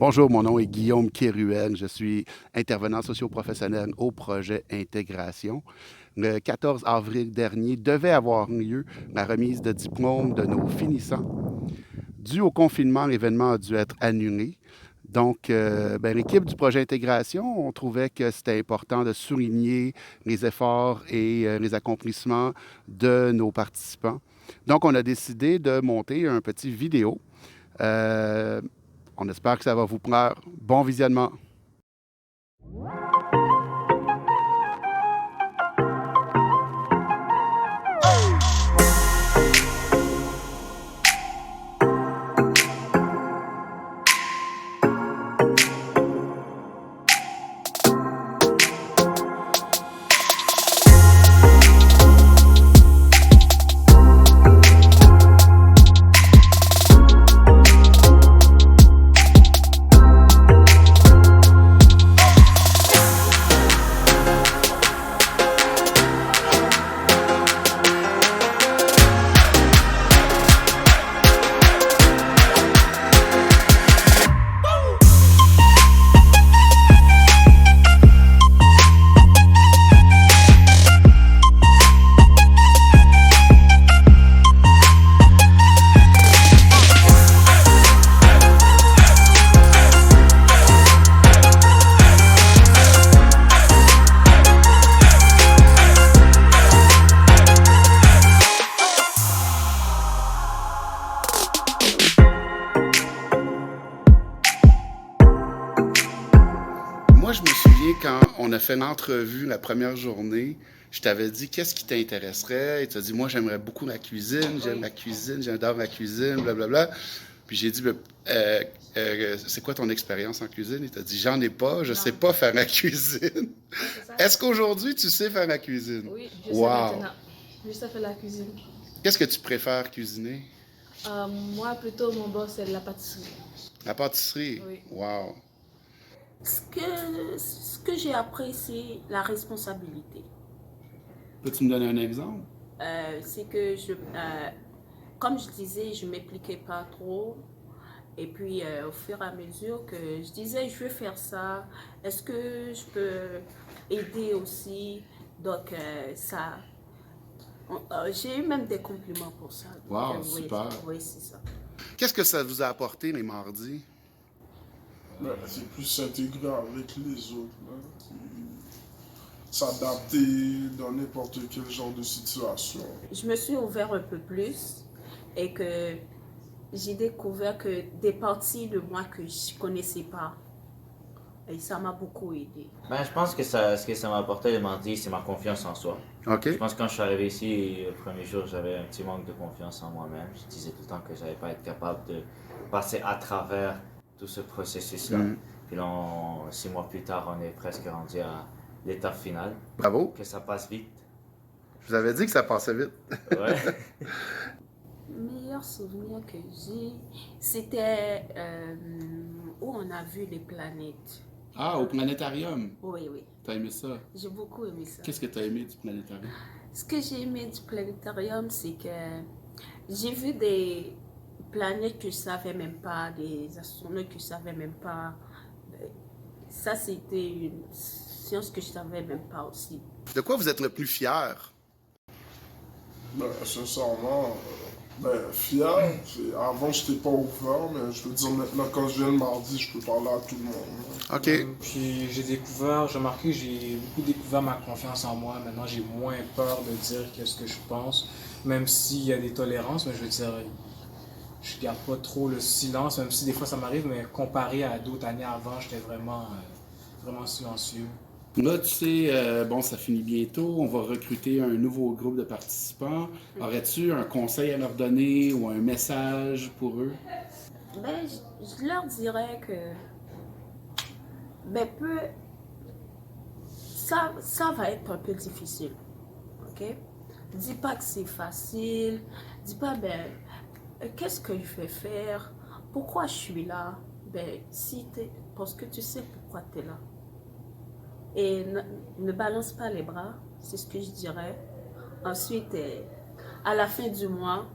Bonjour, mon nom est Guillaume Kéruel. Je suis intervenant socio-professionnel au projet Intégration. Le 14 avril dernier devait avoir lieu la remise de diplôme de nos finissants. Dû au confinement, l'événement a dû être annulé. Donc, l'équipe du projet Intégration, on trouvait que c'était important de souligner les efforts et les accomplissements de nos participants. Donc, on a décidé de monter un petit vidéo. Euh, on espère que ça va vous plaire. Bon visionnement. Moi, je me souviens quand on a fait l'entrevue la première journée, je t'avais dit qu'est-ce qui t'intéresserait. Et tu as dit, moi, j'aimerais beaucoup la cuisine, j'aime la cuisine, j'adore la cuisine, blablabla. Puis j'ai dit, c'est quoi ton expérience en cuisine? Et tu as dit, j'en ai pas, je sais pas faire la cuisine. Est-ce qu'aujourd'hui, tu sais faire la cuisine? Oui, je sais Wow! maintenant. Je sais faire la cuisine. Qu'est-ce que tu préfères cuisiner? Moi, plutôt, mon boss, c'est la pâtisserie. La pâtisserie? Oui. Wow! Ce que j'ai appris, c'est la responsabilité. Peux-tu me donner un exemple? C'est que comme je disais, je ne m'impliquais pas trop. Et puis, au fur et à mesure que je disais, je veux faire ça, est-ce que je peux aider aussi? Donc, j'ai eu même des compliments pour ça. Donc, Wow, oui, super. oui, c'est ça. Qu'est-ce que ça vous a apporté les mardis? C'est plus s'intégrer avec les autres, là, s'adapter dans n'importe quel genre de situation. Je me suis ouvert un peu plus et que j'ai découvert que des parties de moi que je ne connaissais pas. Et ça m'a beaucoup aidé. Je pense que ce que ça m'a apporté le mardi, c'est ma confiance en soi. OK. Je pense que quand je suis arrivé ici, le premier jour, j'avais un petit manque de confiance en moi-même. Je disais tout le temps que je n'allais pas être capable de passer à travers tout ce processus-là. Puis là, 6 mois plus tard, on est presque rendu à l'étape finale. Bravo. Que ça passe vite. Je vous avais dit que ça passait vite. Ouais. Le meilleur souvenir que j'ai, c'était où on a vu les planètes. Ah, au planétarium. Oui, oui. T'as aimé ça? J'ai beaucoup aimé ça. Qu'est-ce que t'as aimé du planétarium? Ce que j'ai aimé du planétarium, c'est que j'ai vu des planètes que je ne savais même pas, des astronautes que je ne savais même pas. Ça, c'était une science que je ne savais même pas aussi. De quoi vous êtes le plus fier? Sincèrement, fier. Avant, je n'étais pas ouvert, mais je peux dire maintenant, quand je viens le mardi, je peux parler à tout le monde. OK. Puis j'ai remarqué que j'ai beaucoup découvert ma confiance en moi. Maintenant, j'ai moins peur de dire qu'est-ce que je pense, même s'il y a des tolérances, mais je veux dire, je garde pas trop le silence, même si des fois ça m'arrive, mais comparé à d'autres années avant, j'étais vraiment silencieux. Là, tu sais, ça finit bientôt. On va recruter un nouveau groupe de participants. Aurais-tu un conseil à leur donner ou un message pour eux? Je leur dirais que ça va être un peu difficile. OK? Dis pas que c'est facile. Dis pas, qu'est-ce que je vais faire? Pourquoi je suis là? Parce que tu sais pourquoi tu es là. Et ne balance pas les bras, c'est ce que je dirais. Ensuite, à la fin du mois,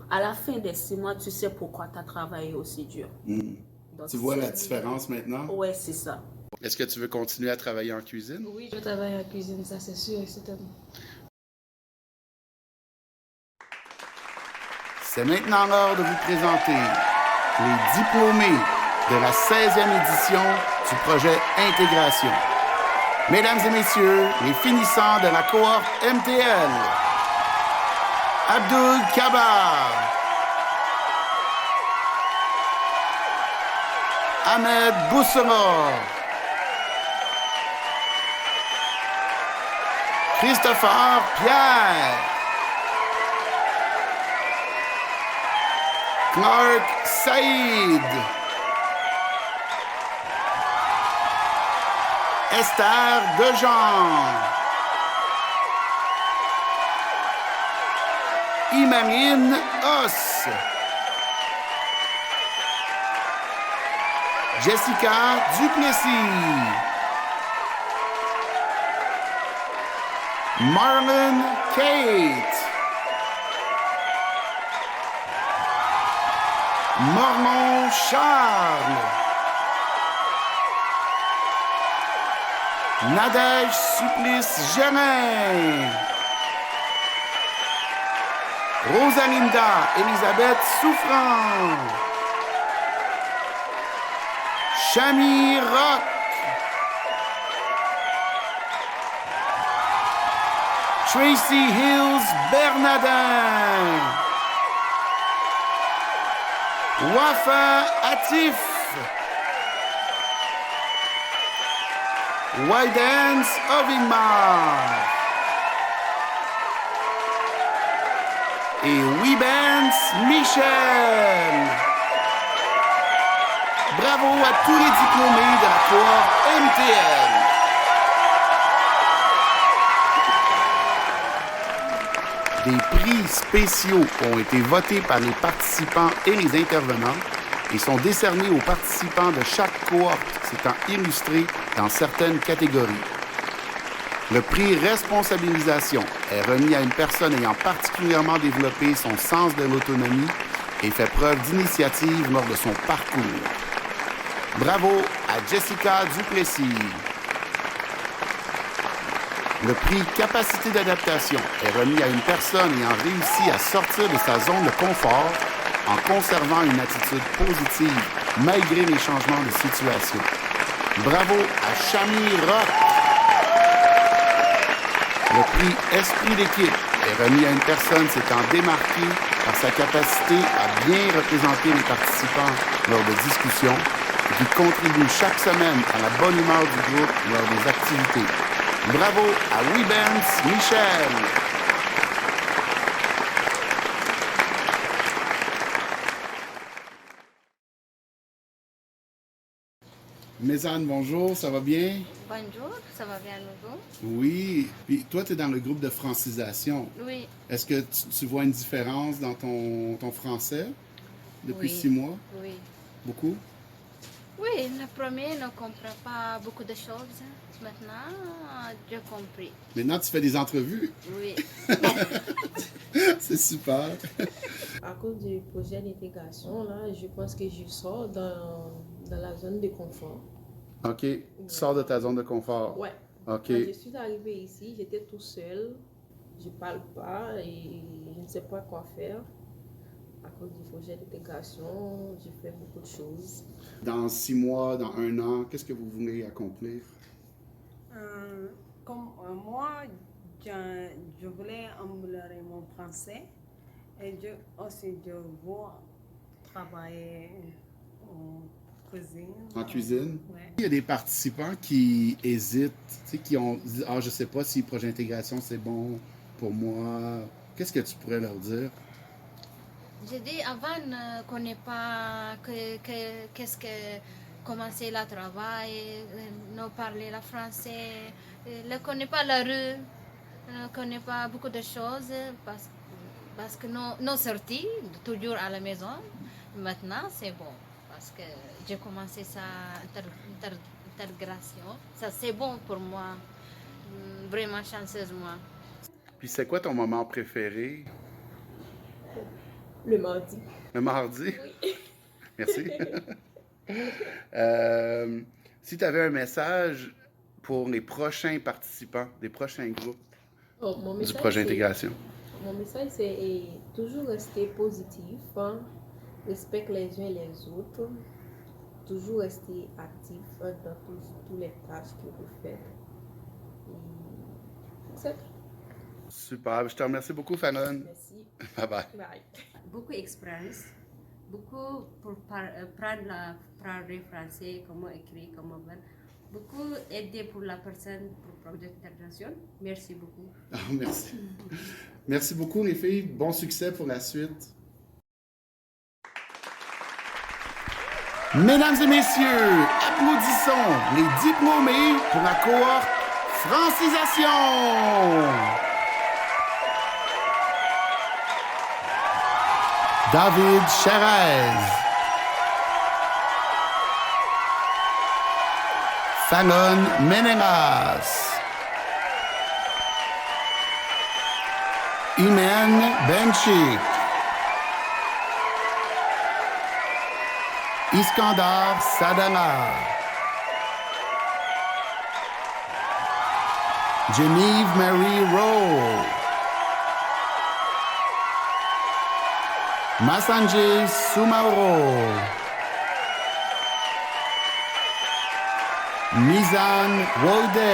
à la fin des 6 mois, tu sais pourquoi tu as travaillé aussi dur. Donc, Tu vois la c'est- différence maintenant? Ouais, c'est ça. Est-ce que tu veux continuer à travailler en cuisine? Oui, je travaille en cuisine, ça c'est sûr et certain. C'est maintenant l'heure de vous présenter les diplômés de la 16e édition du projet Intégration. Mesdames et messieurs, les finissants de la cohorte MTL. Abdul Kabar. Ahmed Boussera. Christopher Pierre. Clark Saïd. Esther Dejean. Imarine Os. Jessica Duplessis. Marlon Kate. Mormon Charles. Nadège Supplice Germain. Rosalinda Elisabeth Souffrant. Chami Rock. Tracy Hills Bernardin. Wafa Atif. Wydance Ovingmar. Et Webance Michel. Bravo à tous les diplômés de la cohorte MTL. Des prix spéciaux ont été votés par les participants et les intervenants et sont décernés aux participants de chaque cohorte s'étant illustrés dans certaines catégories. Le prix responsabilisation est remis à une personne ayant particulièrement développé son sens de l'autonomie et fait preuve d'initiative lors de son parcours. Bravo à Jessica Duplessis. Le prix capacité d'adaptation est remis à une personne ayant réussi à sortir de sa zone de confort en conservant une attitude positive malgré les changements de situation. Bravo à Chami Rock. Le prix Esprit d'équipe est remis à une personne s'étant démarquée par sa capacité à bien représenter les participants lors de discussions et qui contribue chaque semaine à la bonne humeur du groupe lors des activités. Bravo à Webance Michel. Mézanne, bonjour, ça va bien? Bonjour, ça va bien nouveau? Oui. Puis toi, tu es dans le groupe de francisation. Oui, Est-ce que tu vois une différence dans ton français depuis Oui. 6 mois? oui. Beaucoup? Oui, le premier ne comprend pas beaucoup de choses. Maintenant, j'ai compris. Maintenant, tu fais des entrevues. Oui. C'est super. À cause du projet d'intégration, là, je pense que je sors dans la zone de confort. OK. Tu sors de ta zone de confort. Ouais. OK. Quand je suis arrivée ici, j'étais tout seul. Je parle pas et je ne sais pas quoi faire. À cause du projet d'intégration, j'ai fait beaucoup de choses. Dans 6 mois, dans 1 an, qu'est-ce que vous voulez accomplir? Comme moi, je voulais améliorer mon français et aussi je veux travailler en cuisine. En cuisine? Ouais. Il y a des participants qui hésitent, tu sais, qui ont dit « Ah, je sais pas si le projet d'intégration, c'est bon pour moi. » Qu'est-ce que tu pourrais leur dire? J'ai dit avant, ne connais pas qu'est-ce que commencer le travail, ne parler le français, ne connais pas la rue, ne connais pas beaucoup de choses parce que nous sortis toujours à la maison. Maintenant, c'est bon parce que j'ai commencé ça intégration. Ça, c'est bon pour moi. Vraiment chanceuse, moi. Puis c'est quoi ton moment préféré? Le mardi. Le mardi? Merci. Si tu avais un message pour les prochains participants, des prochains groupes du projet intégration. Mon message, c'est toujours rester positif, hein, respecter les uns et les autres, toujours rester actif dans tous les tâches que vous faites. C'est tout. Super. Je te remercie beaucoup, Fanon. Merci. Bye bye. Bye. Beaucoup d'expérience, beaucoup pour parler français, comment écrire, comment faire. Beaucoup aider pour la personne pour le projet d'intégration. Merci beaucoup. Merci. Merci beaucoup, les filles. Bon succès pour la suite. Mesdames et messieurs, applaudissons les diplômés pour la cohorte francisation. David Cherez, Fanon Meneras, Imen Benchik, Iskandar Sadana, Genevieve Marie Rowe, Masanje Sumaoro, Mizan Wode,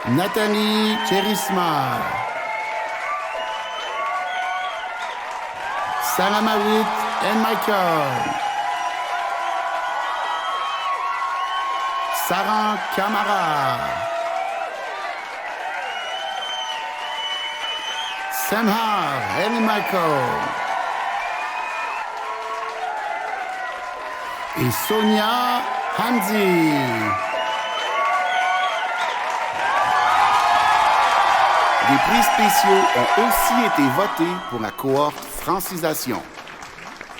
Nathalie Cherisma, Salamarit and Michael, Sarah Kamara, Samhar and Michael, et Sonia Hamzi. Des prix spéciaux ont aussi été votés pour la cohorte francisation.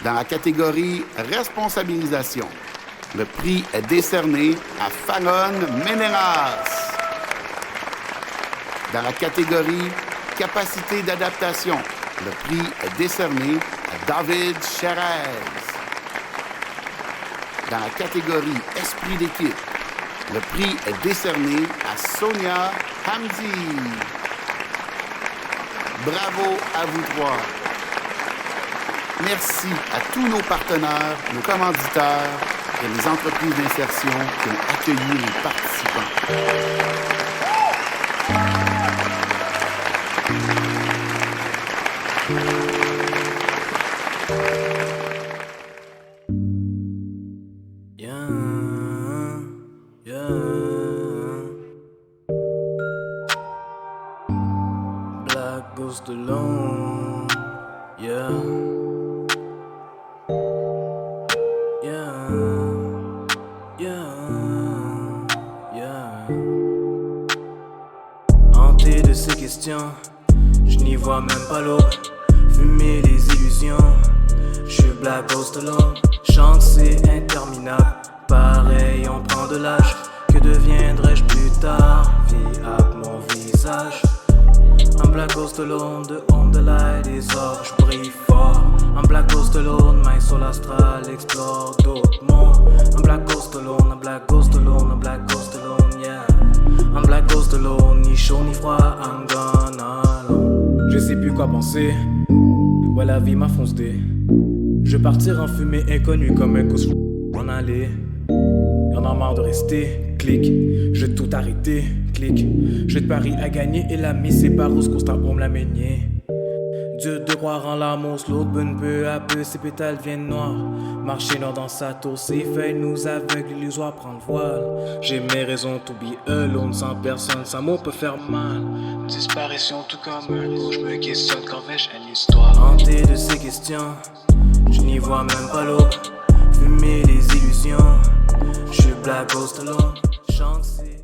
Dans la catégorie responsabilisation, le prix est décerné à Fanon Meneras. Dans la catégorie capacité d'adaptation, le prix est décerné à David Cherez. Dans la catégorie esprit d'équipe, le prix est décerné à Sonia Hamdi. Bravo à vous trois. Merci à tous nos partenaires, nos commanditaires et les entreprises d'insertion qui ont accueilli les participants. Black Ghost alone, yeah. Hanté de ces questions, je n'y vois même pas l'eau. Fumer les illusions, je suis Black Ghost alone. Chante c'est interminable, pareil on prend de l'âge. Que deviendrai-je plus tard? Vie à mon visage. Un Black Ghost alone, de home the light is off, je brille fort. Un Black Ghost alone, my soul astral explore d'autres mondes. Un Black Ghost alone, un Black Ghost alone, un Black Ghost alone, yeah. Un Black Ghost alone, ni chaud ni froid, I'm gone alone. Je sais plus quoi penser, ouais la vie m'a foncé. Je vais partir en fumée inconnue comme un ghost en aller. Y'en a marre de rester, clic, je vais tout arrêter, clic. Je vais de Paris à gagner et la mise c'est par où ce constat on me l'a meigné. Dieu de croire en l'amour, l'autre bonne peu à peu, ses pétales viennent noirs. Marcher noir dans sa tour, ses feuilles nous aveuglent, l'illusoire prend le voile. J'ai mes raisons to be alone, sans personne, sans mot peut faire mal. Disparition tout comme un loup, je me questionne quand vais-je à l'histoire. Hanté de ces questions, je n'y vois même pas l'eau. Fumer les illusions, je suis Black Ghost alone, chante c'est